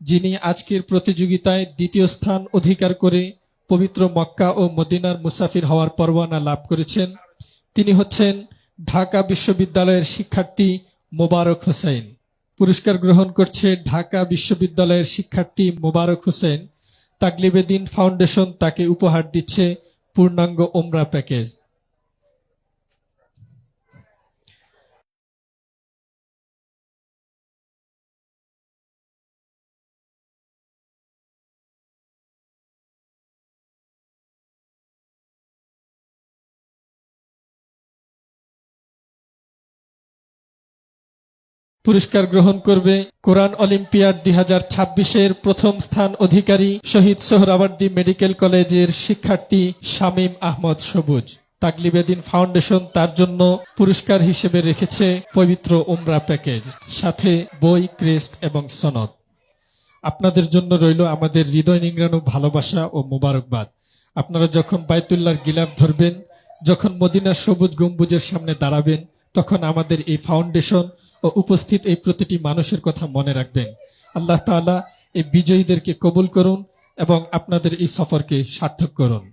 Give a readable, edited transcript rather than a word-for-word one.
যিনি আজকের প্রতিযোগিতায় দ্বিতীয় স্থান অধিকার করে পবিত্র মক্কা ও মদিনার মুসাফির হওয়ার পরোয়ানা লাভ করেছেন, তিনি হচ্ছেন ঢাকা বিশ্ববিদ্যালয়ের শিক্ষার্থী মোবারক হোসেন। পুরস্কার গ্রহণ করছে ঢাকা বিশ্ববিদ্যালয়ের শিক্ষার্থী মোবারক হোসেন। তাকলিবে দিন ফাউন্ডেশন তাকে উপহার দিচ্ছে পূর্ণাঙ্গ ওমরা প্যাকেজ। পুরস্কার গ্রহণ করবে কোরআন অলিম্পিয়াড 2026-এর প্রথম স্থান অধিকারী শহীদ সোহরাওয়ার্দী মেডিকেল কলেজের শিক্ষার্থী শামীম আহমদ সবুজ। তাকলিবে দিন ফাউন্ডেশন তার জন্য পুরস্কার হিসেবে রেখেছে পবিত্র উমরা প্যাকেজ, সাথে বই, ক্রেস্ট এবং সনদ। আপনাদের জন্য রইল আমাদের হৃদয় নিংড়ানো ভালোবাসা ও মোবারকবাদ। আপনারা যখন বাইতুল্লাহর গিলাফ ধরবেন, যখন মদিনার সবুজ গম্বুজের সামনে দাঁড়াবেন, তখন আমাদের এই ফাউন্ডেশন ও উপস্থিত এই প্রতিটি মানুষের কথা মনে রাখবেন। আল্লাহ তাআলা এই বিজয়ীদেরকে কবুল করুন এবং আপনাদের এই সফরকে সার্থক করুন।